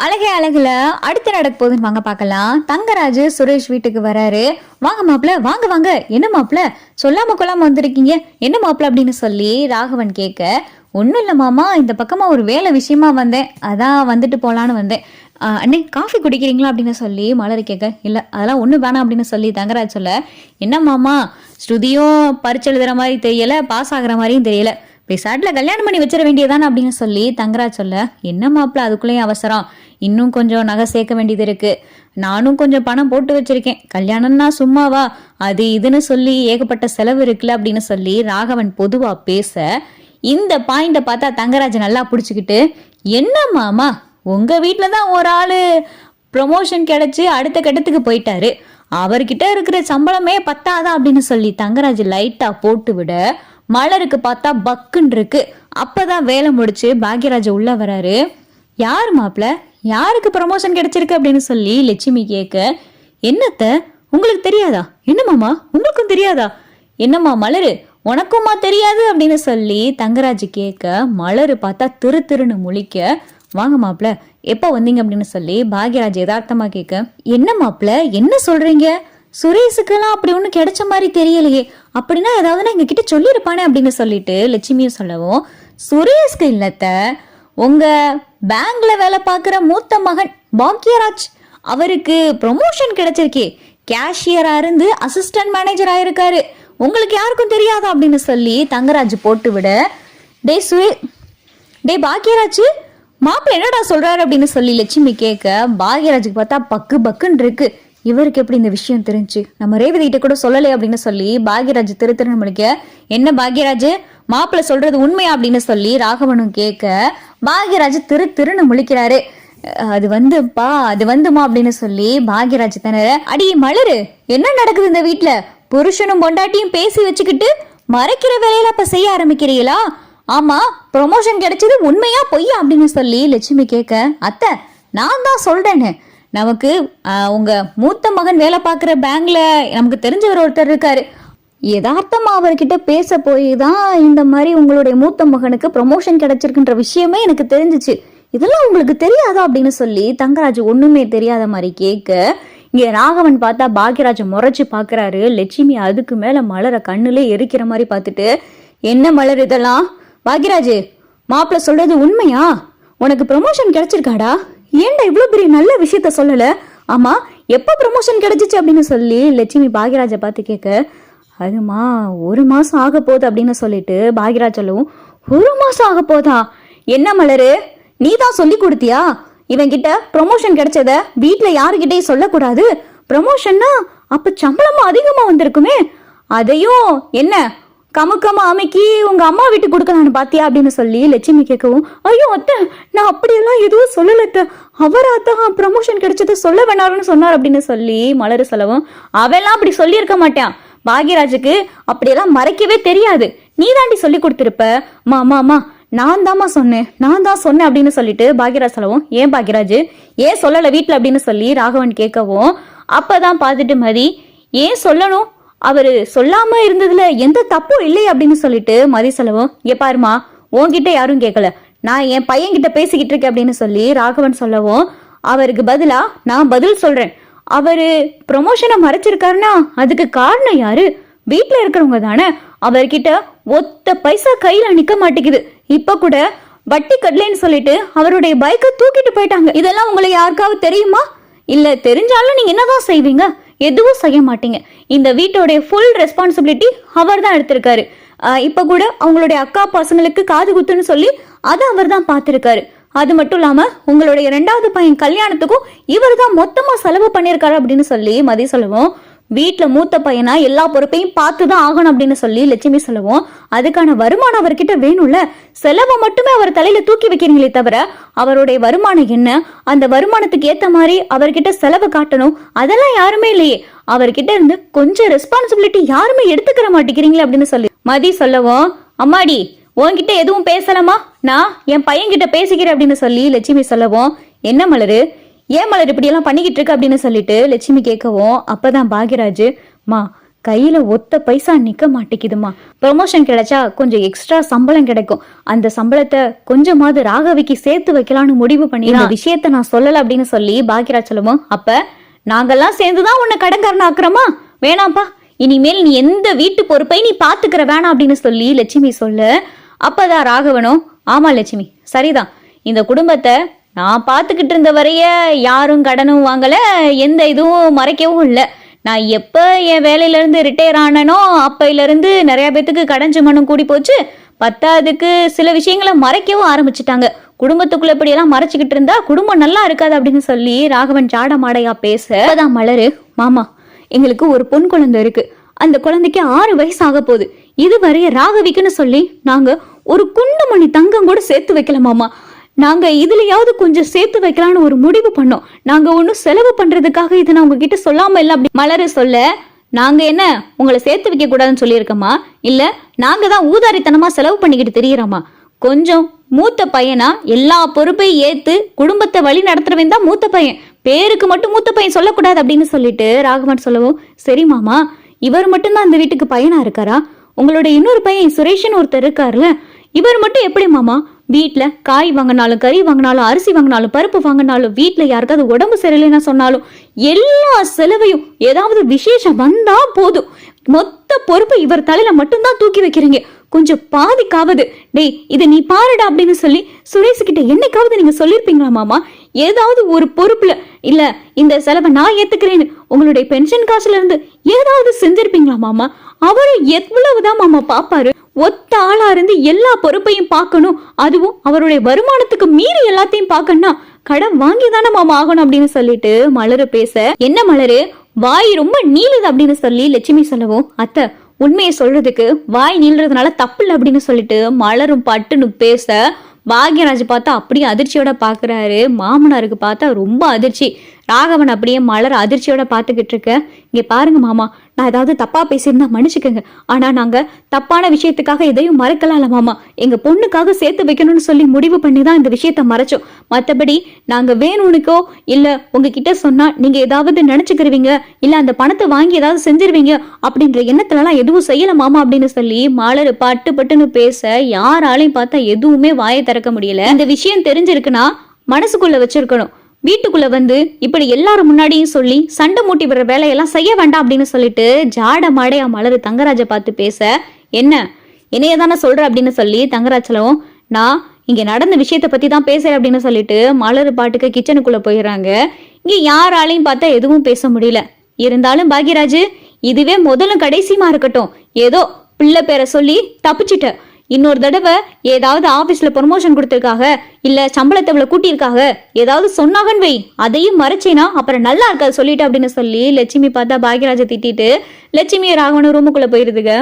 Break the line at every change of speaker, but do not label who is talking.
அழகே அழகுல அடுத்து நடக்க போகுதுன்னு வாங்க பார்க்கலாம். தங்கராஜ் சுரேஷ் வீட்டுக்கு வராரு. வாங்க மாப்பிள்ள, வாங்க வாங்க. என்ன மாப்பிள்ள சொல்லாம கொள்ளாம வந்திருக்கீங்க, என்ன மாப்பிள்ள அப்படின்னு சொல்லி ராகவன் கேட்க, ஒன்றும் இல்லை மாமா, இந்த பக்கமா ஒரு வேலை விஷயமா வந்தேன், அதான் வந்துட்டு போலான்னு வந்தேன். அண்ணே காஃபி குடிக்கிறீங்களா அப்படின்னு சொல்லி மலர் கேட்க, இல்லை அதெல்லாம் ஒன்றும் வேணாம் அப்படின்னு சொல்லி தங்கராஜ் சொல்ல, என்ன மாமா ஸ்ருதியும் பரிச்சு எழுதுற மாதிரி தெரியல, பாஸ் ஆகுற மாதிரியும் தெரியல, பேசாட்டில் கல்யாணம் பண்ணி வச்சிட வேண்டியதானே அப்படின்னு சொல்லி தங்கராஜ் சொல்ல, என்ன மாப்பிள்ள அதுக்குள்ளேயும் அவசரம், இன்னும் கொஞ்சம் நகை சேர்க்க வேண்டியது இருக்கு, நானும் கொஞ்சம் பணம் போட்டு வச்சிருக்கேன், கல்யாணம்னா சும்மாவா, அது இதுன்னு சொல்லி ஏகப்பட்ட செலவு இருக்குல்ல அப்படின்னு சொல்லி ராகவன் பொதுவா பேச, இந்த பாயிண்ட பார்த்தா தங்கராஜ் நல்லா பிடிச்சிக்கிட்டு, என்ன மாமா உங்க வீட்டுல தான் ஒரு ஆளு ப்ரொமோஷன் கிடைச்சி அடுத்த கட்டத்துக்கு போயிட்டாரு, அவர்கிட்ட இருக்கிற சம்பளமே பத்தாதான் அப்படின்னு சொல்லி தங்கராஜ் லைட்டா போட்டு விட, மலருக்கு பார்த்தா பக்குன்னு இருக்கு. அப்பதான் வேலை முடிச்சு பாக்யராஜ் உள்ள வராரு. யார் மாப்பிள்ள, யாருக்கு ப்ரமோஷன் கிடைச்சிருக்கு அப்படின்னு சொல்லி லட்சுமி கேட்க, என்னத்த உங்களுக்கு தெரியாதா, என்ன மாமா உங்களுக்கும் தெரியாதா, என்னம்மா மலரு உனக்குமா தெரியாது அப்படின்னு சொல்லி தங்கராஜ் கேட்க, மலரு பார்த்தா திரு திருன்னு முழிக்க, வாங்க மாப்பிள்ள எப்போ வந்தீங்க அப்படின்னு சொல்லி பாக்யராஜ் யதார்த்தமா கேட்க, என்ன மாப்பிள்ள என்ன சொல்றீங்க, சுரேஷுக்கெல்லாம் அப்படி ஒன்றும் கிடைச்ச மாதிரி தெரியலையே, அப்படின்னா ஏதாவது எங்க கிட்ட சொல்லியிருப்பானே அப்படின்னு சொல்லிட்டு லட்சுமியும் சொல்லவும், சுரேஷ்க்கு இல்லத்த உங்க பேங்க்ல வேலை பார்க்குற மூத்த மகன் பாக்யராஜ், அவருக்கு ப்ரொமோஷன் கிடைச்சிருக்கே, கேஷியரா இருந்து அசிஸ்டன்ட் மேனேஜர் ஆயிருக்காரு, உங்களுக்கு யாருக்கும் தெரியாதா அப்படின்னு சொல்லி தங்கராஜ் போட்டு விட, டே பாக்யராஜ் மாப்பிள்ள என்னடா சொல்றாரு அப்படின்னு சொல்லி லட்சுமி கேட்க, பாக்யராஜுக்கு பார்த்தா பக்கு பக்குன்னு இருக்கு, இவருக்கு எப்படி இந்த விஷயம் தெரிஞ்சு, நம்ம ரேவதி கிட்ட கூட சொல்லலையே அப்படின்னு சொல்லி பாக்யராஜ் திரு திருன்னு முழிக்க, என்ன பாக்யராஜ் மாப்பிள்ள சொல்றது உண்மையா அப்படின்னு சொல்லி ராகவனும் கேட்க, பாக்யராஜ் திரு திருன்னு முழிக்கிறாரு. அது வந்துமா அப்படின்னு சொல்லி பாக்யராஜ் தானே, அடி மலரு என்ன நடக்குது இந்த வீட்டுல, புருஷனும் பொண்டாட்டியும் பேசி வச்சுக்கிட்டு மறைக்கிற வேலையில அப்ப செய்ய ஆரம்பிக்கிறீங்களா, ஆமா ப்ரொமோஷன் கிடைச்சது உண்மையா பொய்யா அப்படின்னு சொல்லி லட்சுமி கேட்க, அத்தை நான் தான் சொல்றேன்னு, நமக்கு உங்க மூத்த மகன் வேலை பார்க்குற பேங்க்ல நமக்கு தெரிஞ்சவர் ஒருத்தர் இருக்காரு, யதார்த்தமா அவர்கிட்ட பேச போய் தான் இந்த மாதிரி உங்களுடைய மூத்த மகனுக்கு ப்ரொமோஷன் கிடைச்சிருக்குன்ற விஷயமே எனக்கு தெரிஞ்சிச்சு, இதெல்லாம் உங்களுக்கு தெரியாதா அப்படின்னு சொல்லி தங்கராஜ் ஒண்ணுமே தெரியாத மாதிரி கேட்க, இங்க ராகவன் பார்த்தா பாக்யராஜ் முறைச்சு பாக்குறாரு. லட்சுமி அதுக்கு மேல மலர கண்ணுல எரிக்கிற மாதிரி பார்த்துட்டு, என்ன மலர் இதெல்லாம், பாக்யராஜ் மாப்பிள்ள சொல்றது உண்மையா, உனக்கு ப்ரொமோஷன் கிடைச்சிருக்காடா, ஏன்டா இவ்வளவு பெரிய நல்ல விஷயத்த சொல்லல, ஆமா எப்ப ப்ரொமோஷன் கிடைச்சிச்சு அப்படின்னு சொல்லி லட்சுமி பாக்யராஜை பார்த்து கேட்க, அதுமா 1 மாசம் ஆக போகுது அப்படின்னு சொல்லிட்டு பாக்யராஜ் சொல்லவும், 1 மாசம் ஆக போதா, என்ன மலரு நீ தான் சொல்லி கொடுத்தியா, இவன் கிட்ட ப்ரொமோஷன் கிடைச்சத வீட்டுல யாருகிட்டயும் சொல்லக்கூடாது, ப்ரொமோஷன்னா அப்ப சம்பளமும் அதிகமா வந்திருக்குமே, அதையும் என்ன கமுக்கமா அமைக்கி உங்க அம்மா வீட்டுக்கு கொடுக்கலான்னு பாத்தியா அப்படின்னு சொல்லி லட்சுமி கேட்கவும், ஐயோ அத்தை நான் அப்படியெல்லாம் எதுவும் சொல்லலத்த, அவராத்தான் ப்ரமோஷன் கிடைச்சது சொல்ல வேணாருன்னு சொன்னார் அப்படின்னு சொல்லி மலரு சொல்லவும், அவெல்லாம் அப்படி சொல்லியிருக்க மாட்டான், பாக்யராஜுக்கு அப்படியெல்லாம் மறைக்கவே தெரியாது, நீ தாண்டி சொல்லி கொடுத்துருப்ப, மாமா நான் தான் சொன்னேன் அப்படின்னு சொல்லிட்டு பாக்யராஜ் சொல்லவும், ஏன் பாக்யராஜ் ஏன் சொல்லல வீட்டுல அப்படின்னு சொல்லி ராகவன் கேட்கவும், அப்பதான் பார்த்துட்டு மதி ஏன் சொல்லணும், அவரு சொல்லாம இருந்ததுல எந்த தப்பும் இல்லை அப்படின்னு சொல்லிட்டு மதி சொல்லவும், ஏ பாருமா உன்கிட்ட யாரும் கேட்கல, நான் என் பையன் கிட்ட பேசிக்கிட்டு இருக்கேன் அப்படின்னு சொல்லி ராகவன் சொல்லவும், அவருக்கு பதிலா நான் பதில் சொல்றேன், அவரு ப்ரொமோஷனை மறைச்சிருக்காருன்னா அதுக்கு காரணம் யாரு, வீட்டுல இருக்கிறவங்க தானே, அவர்கிட்ட ஒத்த பைசா கையில நிக்க மாட்டேங்குது, இப்ப கூட வட்டி கட்டலைன்னு சொல்லிட்டு அவருடைய பைக்கை தூக்கிட்டு போயிட்டாங்க, இதெல்லாம் உங்களுக்கு யாருக்காவது தெரியுமா, இல்ல தெரிஞ்சாலும் நீங்க என்னதான் செய்வீங்க, எதுவும் செய்ய மாட்டீங்க, இந்த வீட்டோடைய ஃபுல் ரெஸ்பான்சிபிலிட்டி அவர் தான் எடுத்திருக்காரு, இப்ப கூட அவங்களுடைய அக்கா பசங்களுக்கு காது குத்துன்னு சொல்லி அதை அவர் தான் பார்த்திருக்காரு, அது மட்டும் இல்லாம உங்களுடைய 2வது பையன் கல்யாணத்துக்கும் இவர் தான் மொத்தமா செலவு பண்ணியிருக்காரு அப்படின்னு சொல்லி மதி சொல்லவும், வீட்டுல மூத்த பையனா எல்லா பொறுப்பையும் பார்த்துதான் ஆகணும் அப்படின்னு சொல்லி லட்சுமி சொல்லவும், அதுக்கான வருமானம் அவர்கிட்ட வேணும்ல, செலவை மட்டுமே அவர் தலையில தூக்கி வைக்கிறீங்களே தவிர அவருடைய வருமானம் என்ன, அந்த வருமானத்துக்கு ஏத்த மாதிரி அவர்கிட்ட செலவு காட்டணும், அதெல்லாம் யாருமே இல்லையே, அவர்கிட்ட இருந்து கொஞ்சம் ரெஸ்பான்சிபிலிட்டி யாருமே எடுத்துக்கிற மாட்டேங்கிறீங்களே அப்படின்னு சொல்லி மதி சொல்லவும், அம்மாடி உன்கிட்ட எதுவும் பேசலாமா, நான் என் பையன்கிட்ட பேசிக்கிறேன் அப்படின்னு சொல்லி லட்சுமி சொல்லவும், என்ன மலரு ஏன் மலர் இப்படி எல்லாம் பண்ணிக்கிட்டு இருக்கு அப்படின்னு சொல்லிட்டு லட்சுமி கேட்கவும், அப்பதான் பாக்யராஜ், மா கையில ஒத்த பைசா நிக்க மாட்டேங்குதுமா. ப்ரமோஷன் கிடைச்சா கொஞ்சம் எக்ஸ்ட்ரா சம்பளம் கிடைக்கும், அந்த சம்பளத்தை கொஞ்சமாவது ராகவிக்கு சேர்த்து வைக்கலாம்னு முடிவு பண்ணி இந்த விஷயத்த நான் சொல்லல அப்படின்னு சொல்லி பாக்யராஜ் சொல்லவும், அப்ப நாங்கெல்லாம் சேர்ந்துதான் உன்னை கடன்காரன் ஆக்குறோமா? வேணாம்ப்பா, இனிமேல் நீ எந்த வீட்டு பொறுப்பை நீ பாத்துக்கிற வேணாம் அப்படின்னு சொல்லி லட்சுமி சொல்ல, அப்பதான் ராகவனும், ஆமா லட்சுமி சரிதான், இந்த குடும்பத்தை நான் பார்த்துக்கிட்டு இருந்த வரைய யாரும் கடனும் வாங்கல, எந்த இதுவும் மறைக்கவும் இல்லை. நான் எப்போ என் வேலையிலேருந்து ரிட்டையர் ஆனனோ அப்பையிலேருந்து நிறையா பேத்துக்கு கடன் சுமனும் கூடி போச்சு. பத்தாவதுக்கு சில விஷயங்களை மறைக்கவும் ஆரம்பிச்சிட்டாங்க. குடும்பத்துக்குள்ள இப்படியெல்லாம் மறைச்சிக்கிட்டு இருந்தா குடும்பம் நல்லா இருக்காது அப்படின்னு சொல்லி ராகவன் ஜாட மாடையா பேச, அதான் மலரு, மாமா எங்களுக்கு ஒரு பொன் குழந்தை இருக்கு, அந்த குழந்தைக்கு 6 வயசு ஆக போகுது. இதுவரைய ராகவிக்குன்னு சொல்லி நாங்க ஒரு குண்டுமணி தங்கம் கூட சேர்த்து வைக்கலாமாமா. நாங்க இதுலயாவது கொஞ்சம் சேர்த்து வைக்கலாம்னு ஒரு முடிவு பண்ணோம். நாங்க ஒன்னும் செலவு பண்றதுக்காக இதை நான் உங்ககிட்ட சொல்லாம இல்ல அப்படி மலரு சொல்ல, நாங்க என்ன உங்களை சேர்த்து வைக்க கூடாதுன்னு சொல்லியிருக்கோமா? இல்ல நாங்க தான் ஊதாரித்தனமா செலவு பண்ணிக்கிட்டு தெரியறோமா? கொஞ்சம் மூத்த பையனா எல்லா பொறுப்பையும் ஏத்து குடும்பத்தை வழி நடத்துறவன் தான் மூத்த பையன், பேருக்கு மட்டும் மூத்த பையன் சொல்லக்கூடாது அப்படின்னு சொல்லிட்டு ராகவன் சொல்லவும், சரி மாமா, இவர் மட்டும்தான் அந்த வீட்டுக்கு பையனா இருக்காரா? உங்களோட இன்னொரு பையன் சுரேஷன் ஒருத்தர் இருக்காருல்ல, இவர் மட்டும் எப்படி மாமா வீட்டுல காய் வாங்கினாலும் கறி வாங்கினாலும் அரிசி வாங்கினாலும் பருப்பு வாங்கினாலும் வீட்டுல யாருக்காவது உடம்பு சரியில்லைன்னா சொன்னாலும் எல்லா செலவையும் ஏதாவது விசேஷம் வந்தா போதும் மொத்த பொறுப்பை இவர் தலையில மட்டும்தான் தூக்கி வைக்கிறீங்க, கொஞ்சம் பாதிக்காவது டேய் இதை நீ பாருடா அப்படின்னு சொல்லி சுரேஷ் கிட்ட என்னைக்காவது நீங்க சொல்லிருப்பீங்களா மாமா? ஏதாவது ஒரு பொறுப்புல இல்ல இந்த செலவை நான் ஏத்துக்கிறேன்னு உங்களுடைய பென்ஷன் காசுல இருந்து ஏதாவது செஞ்சிருப்பீங்களா மாமா? அவரு எவ்வளவுதான் மாமா பாப்பாரு, ஒத்த ஆளா இருந்து எல்லா பொறுப்பையும் பார்க்கணும், அதுவும் அவருடைய வருமானத்துக்கு மீறி எல்லாத்தையும் பார்க்கணும்னா கடன் வாங்கி தானே மாமா ஆகணும் அப்படின்னு சொல்லிட்டு மலரு பேச, என்ன மலரு வாய் ரொம்ப நீளுது அப்படின்னு சொல்லி லட்சுமி சொல்லவும், அத்தை உண்மையை சொல்றதுக்கு வாய் நீள்றதுனால தப்பு இல்லை அப்படின்னு சொல்லிட்டு மலரும் பட்டுன்னு பேச, பாக்யராஜ் பார்த்தா அப்படியே அதிர்ச்சியோட பாக்குறாரு. மாமனாருக்கு பார்த்தா ரொம்ப அதிர்ச்சி. ராகவன் அப்படியே மலர் அதிர்ச்சியோட பார்த்துக்கிட்டு இருக்க, இங்க பாருங்க மாமா, நான் ஏதாவது தப்பா பேசியிருந்தா மன்னிச்சுக்கோங்க, ஆனா நாங்க தப்பான விஷயத்துக்காக எதையும் மறைக்கலாம்ல மாமா, எங்க பொண்ணுக்காக சேர்த்து வைக்கணும்னு சொல்லி முடிவு பண்ணி தான் இந்த விஷயத்த மறைச்சோம். மற்றபடி நாங்க வேணும்னுக்கோ இல்ல உங்ககிட்ட சொன்னா நீங்க ஏதாவது நினைச்சுக்கிருவீங்க, இல்ல அந்த பணத்தை வாங்கி ஏதாவது செஞ்சிருவீங்க அப்படின்ற எண்ணத்துலலாம் எதுவும் செய்யல மாமா அப்படின்னு சொல்லி மலர் பட்டு பட்டுன்னு பேச, யாராலையும் பார்த்தா எதுவுமே வாயை திறக்க முடியல. இந்த விஷயம் தெரிஞ்சிருக்குன்னா மனசுக்குள்ள வச்சிருக்கணும், வீட்டுக்குள்ள வந்து இப்படி எல்லாரும் முன்னாடியும் சொல்லி சண்டை மூட்டி வர்ற வேலையெல்லாம் செய்ய வேண்டாம் அப்படின்னு சொல்லிட்டு ஜாட மாடையா மலரு தங்கராஜை பார்த்து பேச, என்ன என்னைய தானே சொல்ற அப்படின்னு சொல்லி தங்கராஜலும், நான் இங்க நடந்த விஷயத்த பத்தி தான் பேசுறேன் அப்படின்னு சொல்லிட்டு மலரு பாட்டுக்கு கிச்சனுக்குள்ள போயிடுறாங்க. இங்க யாராலையும் பார்த்தா எதுவும் பேச முடியல. இருந்தாலும் பாக்யராஜ், இதுவே முதலும் கடைசியுமா இருக்கட்டும், ஏதோ பிள்ளை பேரை சொல்லி தப்பிச்சிட்ட, இன்னொரு தடவை ஏதாவது ஆபீஸ்ல ப்ரமோஷன் கொடுத்திருக்காக இல்ல சம்பளத்தை இவ்வளவு கூட்டியிருக்காக ஏதாவது சொன்னாகன்னு வை, அதையும் மறைச்சேனா அப்புறம் நல்லா இருக்காது சொல்லிட்டு அப்படின்னு சொல்லி லட்சுமி பார்த்தா பாக்யராஜை திட்டிட்டு லட்சுமி ராகவனும் ரூமுக்குள்ள போயிருதுங்க.